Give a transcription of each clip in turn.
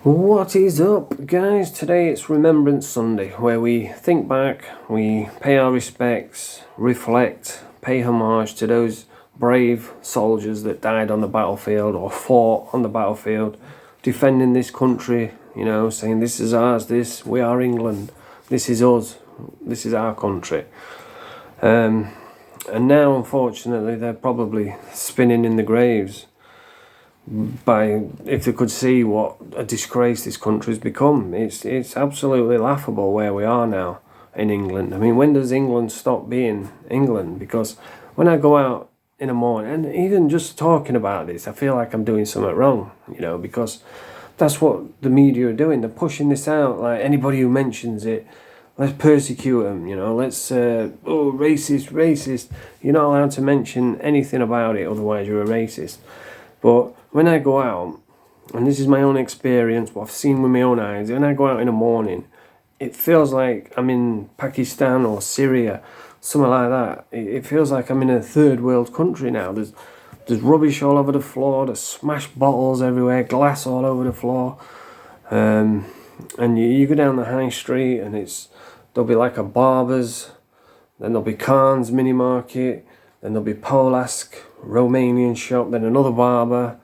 What is up, guys? Today it's Remembrance Sunday, where we think back, we pay our respects, reflect, pay homage to those brave soldiers that died on the battlefield or fought on the battlefield, defending this country, saying this is ours, we are England, this is us, this is our country. And now, unfortunately, they're probably spinning in the graves. If they could see what a disgrace this country's become. It's absolutely laughable where we are now in England. I mean, when does England stop being England? Because when I go out in the morning, and even just talking about this, I feel like I'm doing something wrong, because that's what the media are doing. They're pushing this out, like anybody who mentions it, let's persecute them, let's, racist. You're not allowed to mention anything about it, otherwise you're a racist. But when I go out, and this is my own experience, what I've seen with my own eyes, when I go out in the morning, it feels like I'm in Pakistan or Syria, something like that. It feels like I'm in a third world country now. There's rubbish all over the floor, there's smashed bottles everywhere, glass all over the floor. And you go down the high street and there'll be like a barber's, then there'll be Khan's mini market, then there'll be Polask, Romanian shop, then another barber,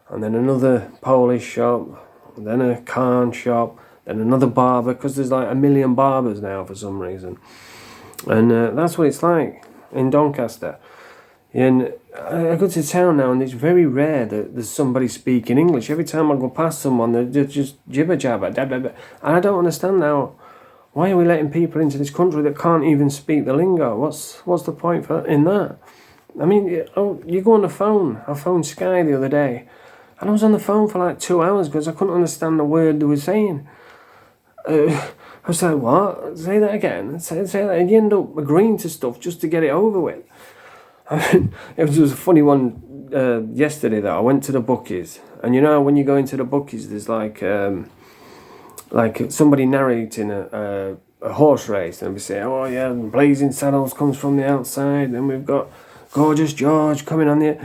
and then another Polish shop, and then a Khan shop, then another barber, because there's like 1 million barbers now for some reason. And that's what it's like in Doncaster. And I go to town now, and it's very rare that there's somebody speaking English. Every time I go past someone, they're just jibber jabber, da, da, da. And I don't understand now, why are we letting people into this country that can't even speak the lingo? What's the point in that? I mean, you go on the phone. I phoned Sky the other day, and I was on the phone for like 2 hours because I couldn't understand the word they were saying. I was like, what? Say that again. Say that. And you end up agreeing to stuff just to get it over with. I mean, it was a funny one yesterday that I went to the bookies. And when you go into the bookies, there's like somebody narrating a horse race. And we say, oh yeah, Blazing Saddles comes from the outside. And we've got Gorgeous George coming on the...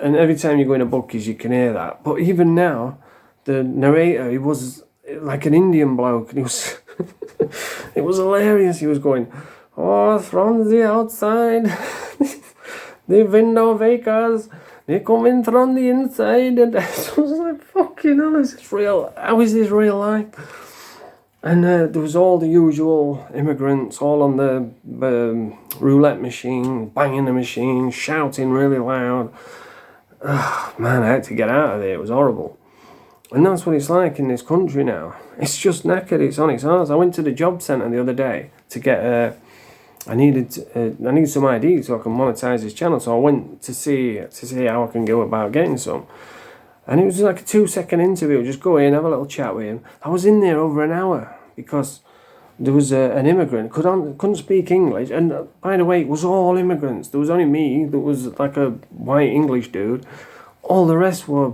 And every time you go in a bookies, you can hear that. But even now, the narrator, he was like an Indian bloke. And he was... it was hilarious. He was going, oh, from the outside, the window makers, they come in from the inside. And I was like, fucking hell, is this real? How is this real life? And there was all the usual immigrants all on the roulette machine, banging the machine, shouting really loud. Man, I had to get out of there. It was horrible. And that's what it's like in this country now. It's just knackered. It's on its arse. I went to the job centre the other day to get... I need some ID so I can monetize this channel. So I went to see how I can go about getting some. And it was like a 2-second interview. Just go in, have a little chat with him. I was in there over an hour because there was an immigrant, couldn't speak English. And by the way, it was all immigrants. There was only me that was like a white English dude. All the rest were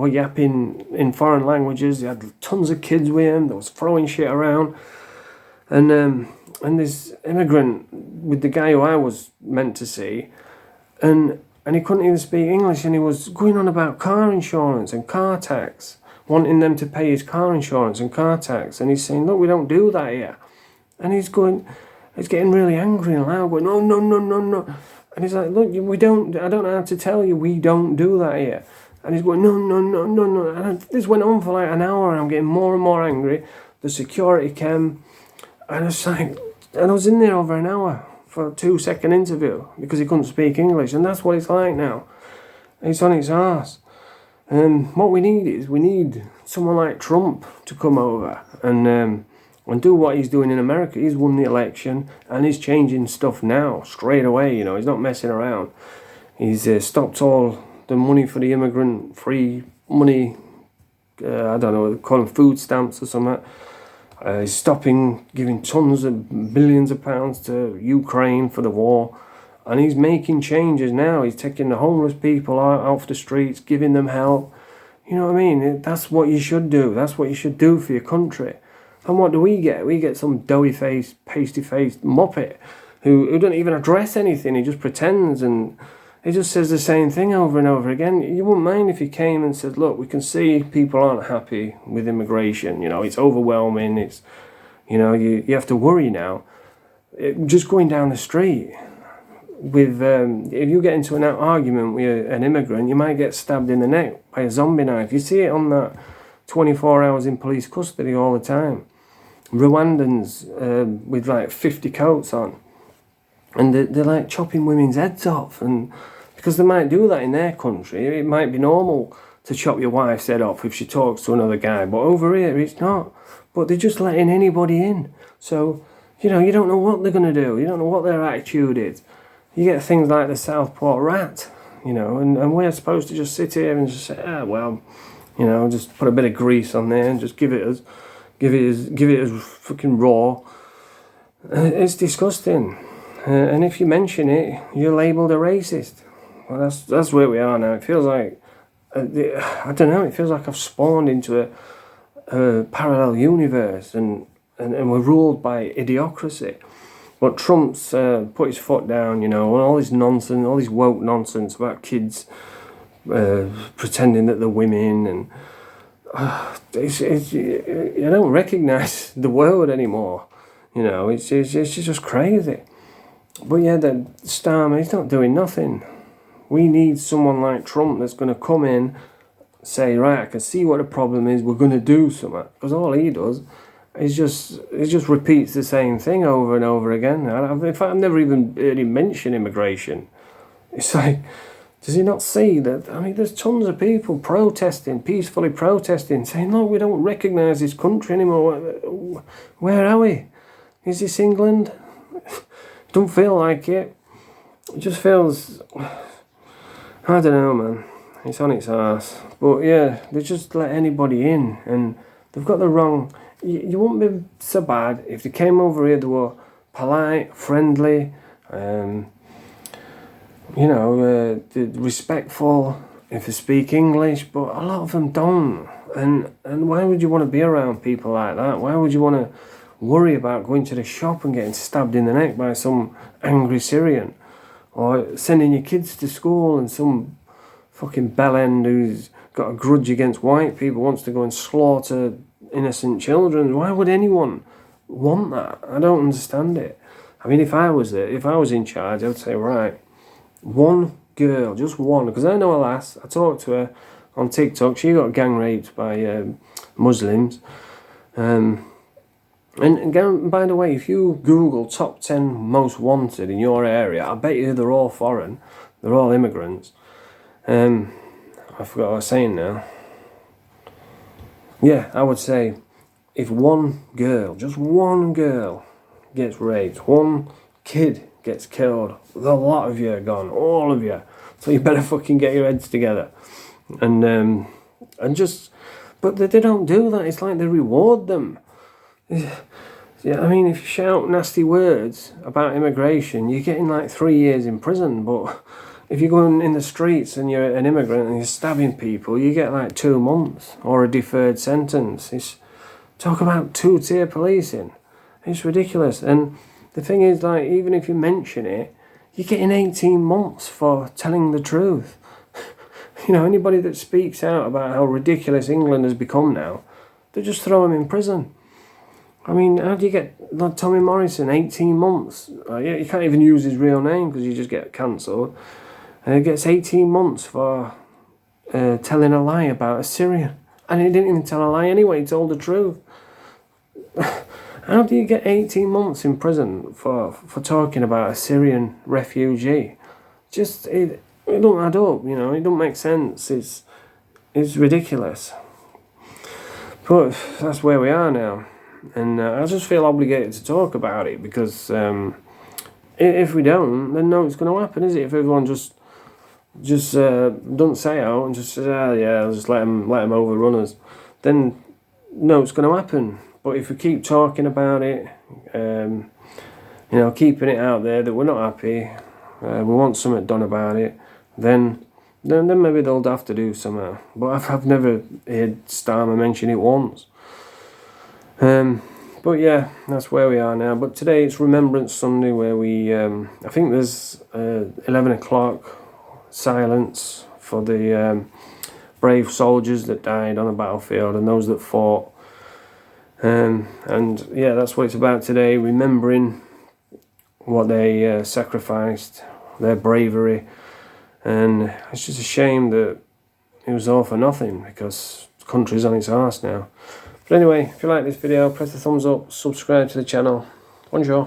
yapping in foreign languages. They had tons of kids with him. They was throwing shit around. And this immigrant with the guy who I was meant to see, and he couldn't even speak English, and he was going on about car insurance and car tax, wanting them to pay his car insurance and car tax. And he's saying, look, we don't do that here. And he's getting really angry and loud, going, no, no, no, no, no. And he's like, look, I don't know how to tell you, we don't do that here. And he's going, no, no, no, no, no. And this went on for like an hour, and I'm getting more and more angry. The security came, and I was in there over an hour for a 2-second interview because he couldn't speak English. And that's what it's like now. It's on its arse. And what we need someone like Trump to come over and do what he's doing in America. He's won the election and he's changing stuff now, straight away. He's not messing around. He's stopped all the money for the immigrant, free money, I don't know, call them food stamps or something. He's stopping giving tons of billions of pounds to Ukraine for the war. And he's making changes now. He's taking the homeless people out off the streets, giving them help. You know what I mean? That's what you should do. That's what you should do for your country. And what do we get? We get some doughy-faced, pasty-faced muppet who doesn't even address anything. He just pretends, and he just says the same thing over and over again. You wouldn't mind if he came and said, look, we can see people aren't happy with immigration. You know, it's overwhelming. It's, you know, you have to worry now. Just going down the street with, if you get into an argument with an immigrant, you might get stabbed in the neck by a zombie knife. You see it on that 24 hours in police custody all the time. Rwandans with like 50 coats on. And they're like chopping women's heads off, and because they might do that in their country, it might be normal to chop your wife's head off if she talks to another guy, but over here it's not. But they're just letting anybody in. So, you know, you don't know what they're going to do. You don't know what their attitude is. You get things like the Southport rat, you know, and we're supposed to just sit here and just say, well, you know, just put a bit of grease on there and just give it as fucking raw. It's disgusting. And if you mention it, you're labelled a racist. Well, that's where we are now. It feels like, I don't know, it feels like I've spawned into a parallel universe and we're ruled by idiocracy. But Trump's put his foot down, you know, and all this nonsense, all this woke nonsense about kids pretending that they're women, and I don't recognise the word anymore. You know, it's just crazy. But yeah, the Starmer, he's not doing nothing. We need someone like Trump that's going to come in, say, right, I can see what the problem is, we're going to do something. Because all he does is just repeats the same thing over and over again. In fact, I've never even heard him mention immigration. It's like, does he not see that? I mean, there's tons of people protesting, peacefully protesting, saying, look, we don't recognise this country anymore. Where are we? Is this England? Don't feel like it. It just feels, I don't know, man. It's on its arse. But yeah, they just let anybody in, and they've got the wrong. You wouldn't be so bad if they came over here. They were polite, friendly, you know, respectful if they speak English. But a lot of them don't. And why would you want to be around people like that? Why would you want to worry about going to the shop and getting stabbed in the neck by some angry Syrian, or sending your kids to school and some fucking bellend who's got a grudge against white people wants to go and slaughter innocent children? Why would anyone want that? I don't understand it. I mean, if I was in charge, I would say, right, one girl, just one, because I know a lass, I talked to her on TikTok, she got gang raped by Muslims. And by the way, if you Google top 10 most wanted in your area, I bet you they're all foreign. They're all immigrants. I forgot what I was saying now. Yeah, I would say if one girl, just one girl, gets raped, one kid gets killed, the lot of you are gone, all of you. So you better fucking get your heads together. And just, but they don't do that. It's like they reward them. Yeah, I mean, if you shout nasty words about immigration, you're getting like 3 years in prison. But if you're going in the streets and you're an immigrant and you're stabbing people, you get like 2 months or a deferred sentence. Talk about two-tier policing. It's ridiculous. And the thing is, like, even if you mention it, you're getting 18 months for telling the truth. You know, anybody that speaks out about how ridiculous England has become now, they just throw him in prison. I mean, how do you get like Tommy Morrison 18 months? You can't even use his real name because you just get cancelled. He gets 18 months for telling a lie about a Syrian. And he didn't even tell a lie anyway, he told the truth. How do you get 18 months in prison for talking about a Syrian refugee? Just, it don't add up, you know, it don't make sense. It's ridiculous. But that's where we are now. And I just feel obligated to talk about it because if we don't, then no, it's going to happen, is it? If everyone just don't say out and just says, yeah, I'll just let them overrun us, then no, it's going to happen. But if we keep talking about it, you know, keeping it out there that we're not happy, we want something done about it, then maybe they'll have to do something. But I've never heard Starmer mention it once. But yeah, that's where we are now. But today it's Remembrance Sunday, where we, I think there's 11 o'clock silence for the brave soldiers that died on the battlefield and those that fought. And yeah, that's what it's about today, remembering what they sacrificed, their bravery. And it's just a shame that it was all for nothing, because the country's on its arse now. But anyway, if you like this video, press the thumbs up, subscribe to the channel. Bonjour.